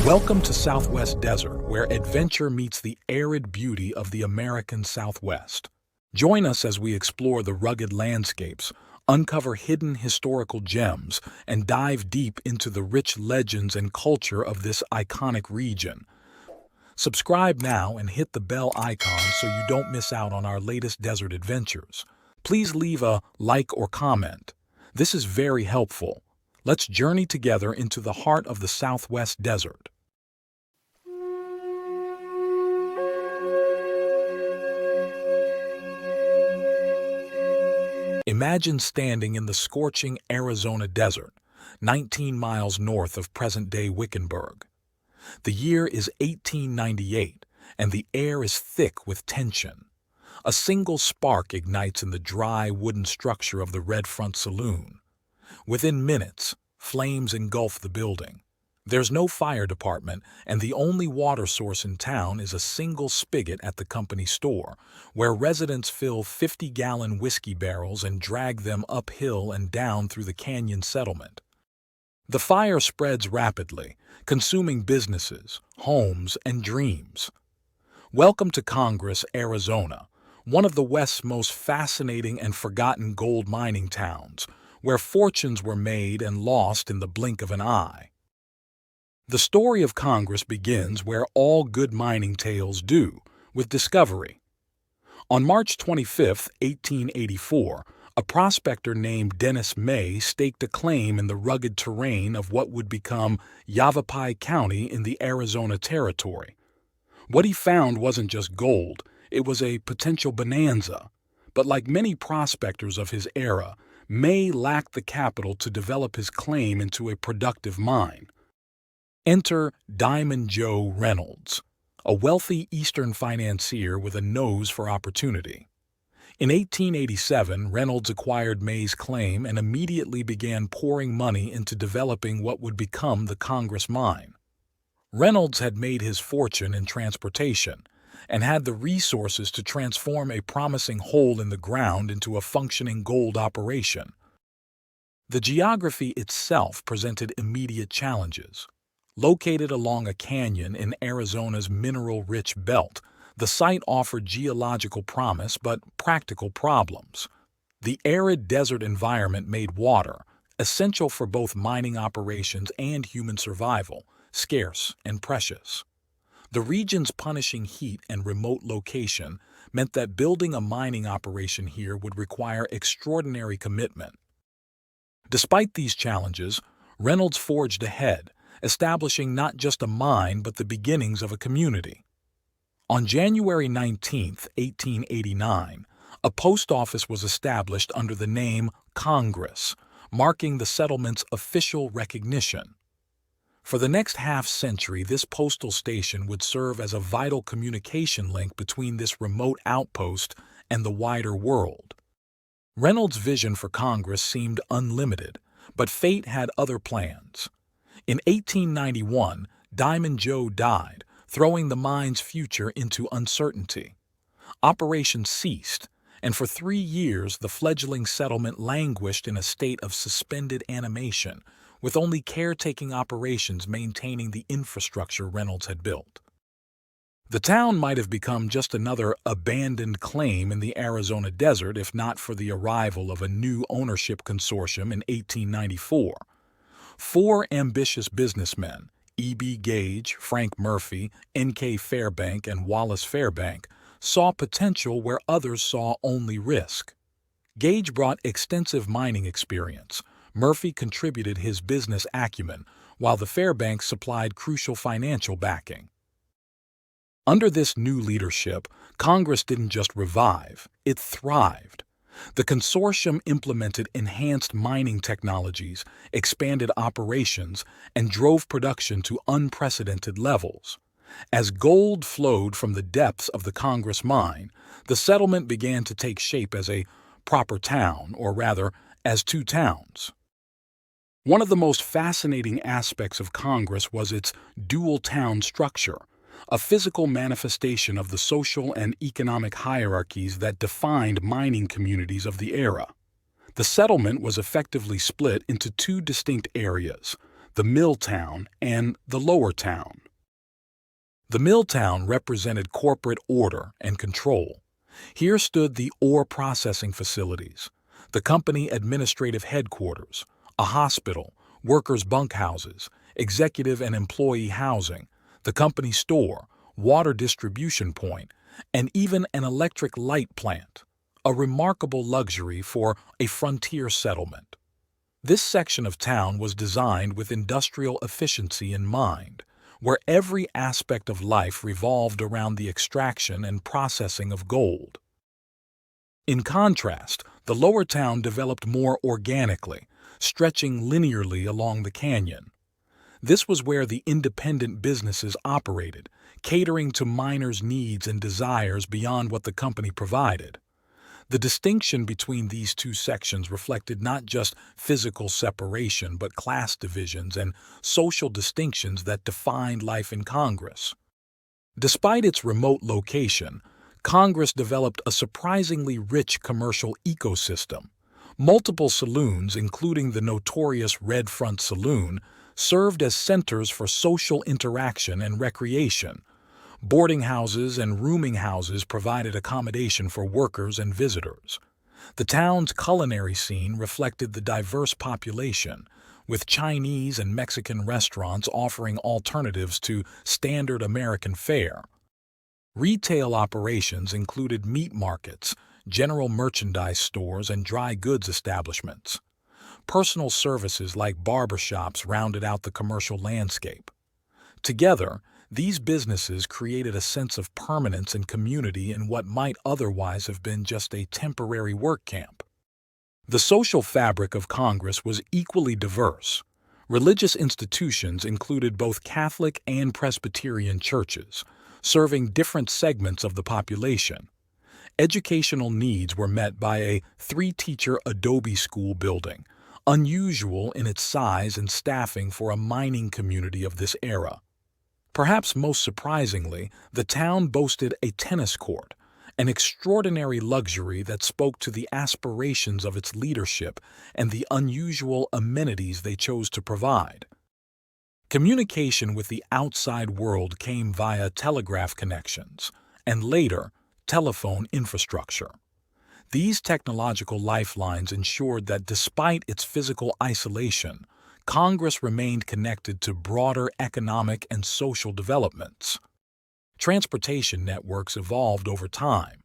Welcome to Southwest Desert, where adventure meets the arid beauty of the American Southwest. Join us as we explore the rugged landscapes, uncover hidden historical gems, and dive deep into the rich legends and culture of this iconic region. Subscribe now and hit the bell icon so you don't miss out on our latest desert adventures. Please leave a like or comment. This is very helpful. Let's journey together into the heart of the Southwest Desert. Imagine standing in the scorching Arizona desert, 19 miles north of present-day Wickenburg. The year is 1898, and the air is thick with tension. A single spark ignites in the dry wooden structure of the Red Front Saloon. Within minutes, flames engulf the building. There's no fire department, and the only water source in town is a single spigot at the company store, where residents fill 50-gallon whiskey barrels and drag them uphill and down through the canyon settlement. The fire spreads rapidly, consuming businesses, homes, and dreams. Welcome to Congress, Arizona, one of the West's most fascinating and forgotten gold mining towns, where fortunes were made and lost in the blink of an eye. The story of Congress begins where all good mining tales do, with discovery. On March 25, 1884, a prospector named Dennis May staked a claim in the rugged terrain of what would become Yavapai County in the Arizona Territory. What he found wasn't just gold, it was a potential bonanza. But like many prospectors of his era, May lacked the capital to develop his claim into a productive mine. Enter Diamond Joe Reynolds, a wealthy Eastern financier with a nose for opportunity. In 1887, Reynolds acquired May's claim and immediately began pouring money into developing what would become the Congress mine. Reynolds had made his fortune in transportation and had the resources to transform a promising hole in the ground into a functioning gold operation. The geography itself presented immediate challenges. Located along a canyon in Arizona's mineral-rich belt, the site offered geological promise but practical problems. The arid desert environment made water, essential for both mining operations and human survival, scarce and precious. The region's punishing heat and remote location meant that building a mining operation here would require extraordinary commitment. Despite these challenges, Reynolds forged ahead, establishing not just a mine but the beginnings of a community. On January 19, 1889, a post office was established under the name Congress, marking the settlement's official recognition. For the next half-century, this postal station would serve as a vital communication link between this remote outpost and the wider world. Reynolds' vision for Congress seemed unlimited, but fate had other plans. In 1891, Diamond Joe died, throwing the mine's future into uncertainty. Operations ceased, and for 3 years the fledgling settlement languished in a state of suspended animation, with only caretaking operations maintaining the infrastructure Reynolds had built. The town might have become just another abandoned claim in the Arizona desert if not for the arrival of a new ownership consortium in 1894. 4 ambitious businessmen, E.B. Gage, Frank Murphy, N.K. Fairbank, and Wallace Fairbank, saw potential where others saw only risk. Gage brought extensive mining experience. Murphy contributed his business acumen, while the Fairbanks supplied crucial financial backing. Under this new leadership, Congress didn't just revive, it thrived. The consortium implemented enhanced mining technologies, expanded operations, and drove production to unprecedented levels. As gold flowed from the depths of the Congress mine, the settlement began to take shape as a proper town, or rather, as 2 towns. One of the most fascinating aspects of Congress was its dual town structure, a physical manifestation of the social and economic hierarchies that defined mining communities of the era. The settlement was effectively split into 2 distinct areas, the mill town, and the lower town. The mill town represented corporate order and control. Here stood the ore processing facilities, the company administrative headquarters, a hospital, workers' bunkhouses, executive and employee housing, the company store, water distribution point, and even an electric light plant, a remarkable luxury for a frontier settlement. This section of town was designed with industrial efficiency in mind, where every aspect of life revolved around the extraction and processing of gold. In contrast, the lower town developed more organically, stretching linearly along the canyon. This was where the independent businesses operated, catering to miners' needs and desires beyond what the company provided. The distinction between these two sections reflected not just physical separation but class divisions and social distinctions that defined life in Congress. Despite its remote location, Congress developed a surprisingly rich commercial ecosystem. Multiple saloons, including the notorious Red Front Saloon, served as centers for social interaction and recreation. Boarding houses and rooming houses provided accommodation for workers and visitors. The town's culinary scene reflected the diverse population, with Chinese and Mexican restaurants offering alternatives to standard American fare. Retail operations included meat markets, general merchandise stores, and dry goods establishments. Personal services like barbershops rounded out the commercial landscape. Together, these businesses created a sense of permanence and community in what might otherwise have been just a temporary work camp. The social fabric of Congress was equally diverse. Religious institutions included both Catholic and Presbyterian churches, serving different segments of the population. Educational needs were met by a 3-teacher adobe school building, unusual in its size and staffing for a mining community of this era. Perhaps most surprisingly, the town boasted a tennis court, an extraordinary luxury that spoke to the aspirations of its leadership and the unusual amenities they chose to provide. Communication with the outside world came via telegraph connections, and later, telephone infrastructure. These technological lifelines ensured that despite its physical isolation, Congress remained connected to broader economic and social developments. Transportation networks evolved over time.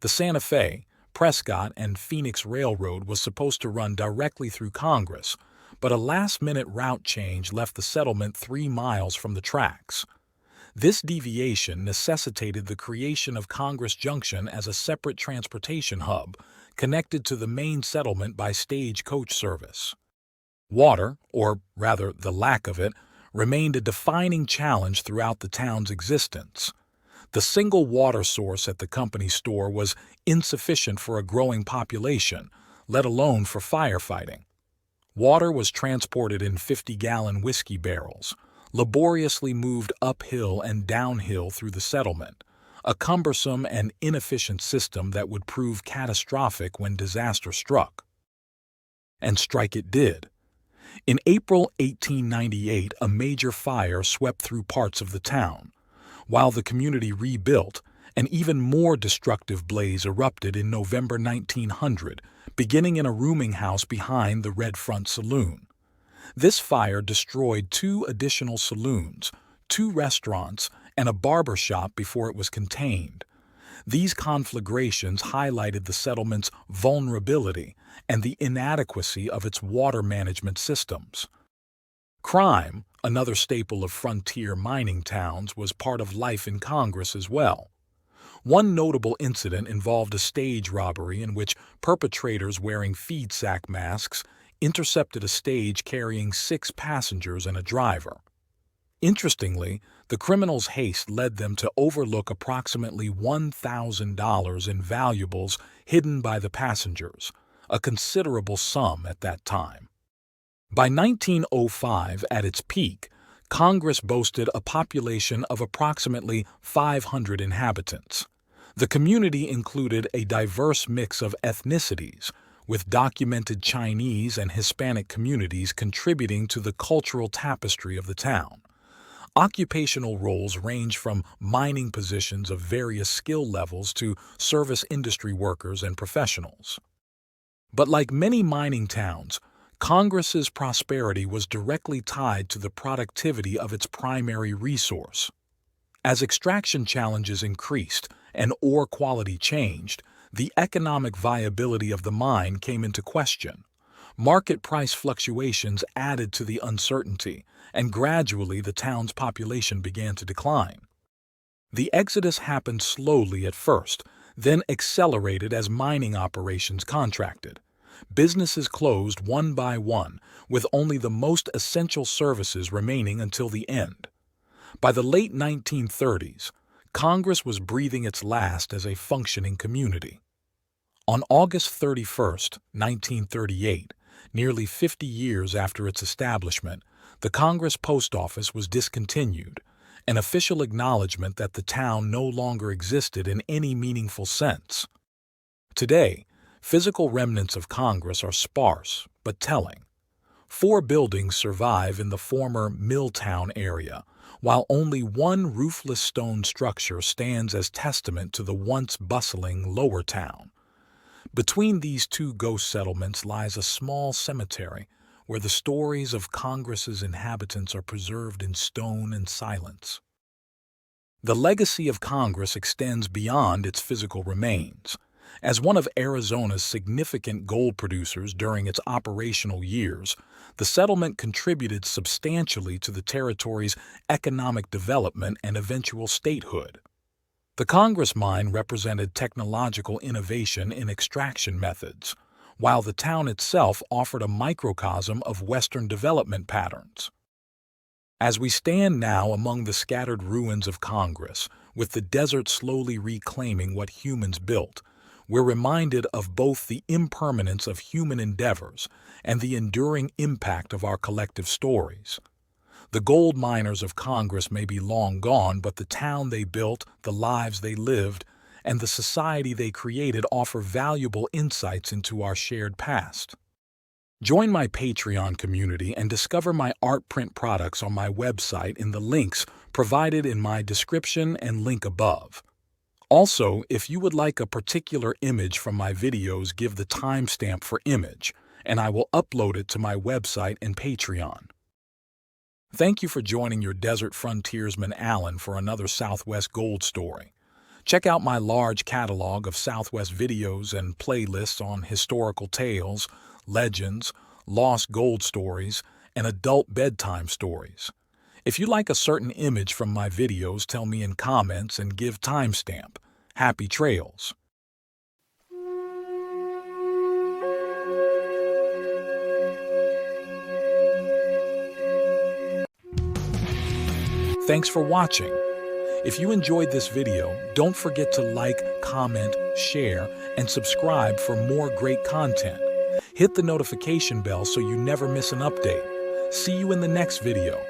The Santa Fe, Prescott, and Phoenix Railroad was supposed to run directly through Congress, but a last-minute route change left the settlement 3 miles from the tracks. This deviation necessitated the creation of Congress Junction as a separate transportation hub, connected to the main settlement by stagecoach service. Water, or rather the lack of it, remained a defining challenge throughout the town's existence. The single water source at the company store was insufficient for a growing population, let alone for firefighting. Water was transported in 50-gallon whiskey barrels, laboriously moved uphill and downhill through the settlement, a cumbersome and inefficient system that would prove catastrophic when disaster struck. And strike it did. In April 1898, a major fire swept through parts of the town. While the community rebuilt, an even more destructive blaze erupted in November 1900, beginning in a rooming house behind the Red Front Saloon. This fire destroyed 2 additional saloons, 2 restaurants, and a barber shop before it was contained. These conflagrations highlighted the settlement's vulnerability and the inadequacy of its water management systems. Crime, another staple of frontier mining towns, was part of life in Congress as well. One notable incident involved a stage robbery in which perpetrators wearing feed sack masks intercepted a stage carrying 6 passengers and a driver. Interestingly, the criminals' haste led them to overlook approximately $1,000 in valuables hidden by the passengers, a considerable sum at that time. By 1905, at its peak, Congress boasted a population of approximately 500 inhabitants. The community included a diverse mix of ethnicities, with documented Chinese and Hispanic communities contributing to the cultural tapestry of the town. Occupational roles range from mining positions of various skill levels to service industry workers and professionals. But like many mining towns, Congress's prosperity was directly tied to the productivity of its primary resource. As extraction challenges increased and ore quality changed, the economic viability of the mine came into question. Market price fluctuations added to the uncertainty, and gradually the town's population began to decline. The exodus happened slowly at first, then accelerated as mining operations contracted. Businesses closed one by one, with only the most essential services remaining until the end. By the late 1930s, Congress was breathing its last as a functioning community. On August 31, 1938, nearly 50 years after its establishment, the Congress Post Office was discontinued, an official acknowledgement that the town no longer existed in any meaningful sense. Today, physical remnants of Congress are sparse but telling. 4 buildings survive in the former Milltown area, while only one roofless stone structure stands as testament to the once bustling Lower Town. Between these two ghost settlements lies a small cemetery where the stories of Congress's inhabitants are preserved in stone and silence. The legacy of Congress extends beyond its physical remains. As one of Arizona's significant gold producers during its operational years, the settlement contributed substantially to the territory's economic development and eventual statehood. The Congress mine represented technological innovation in extraction methods, while the town itself offered a microcosm of Western development patterns. As we stand now among the scattered ruins of Congress, with the desert slowly reclaiming what humans built, we're reminded of both the impermanence of human endeavors and the enduring impact of our collective stories. The gold miners of Congress may be long gone, but the town they built, the lives they lived, and the society they created offer valuable insights into our shared past. Join my Patreon community and discover my art print products on my website in the links provided in my description and link above. Also, if you would like a particular image from my videos, give the timestamp for image, and I will upload it to my website and Patreon. Thank you for joining your desert frontiersman Alan for another Southwest Gold story. Check out my large catalog of Southwest videos and playlists on historical tales, legends, lost gold stories, and adult bedtime stories. If you like a certain image from my videos, tell me in comments and give timestamp. Happy trails! Thanks for watching. If you enjoyed this video, don't forget to like, comment, share, and subscribe for more great content. Hit the notification bell so you never miss an update. See you in the next video.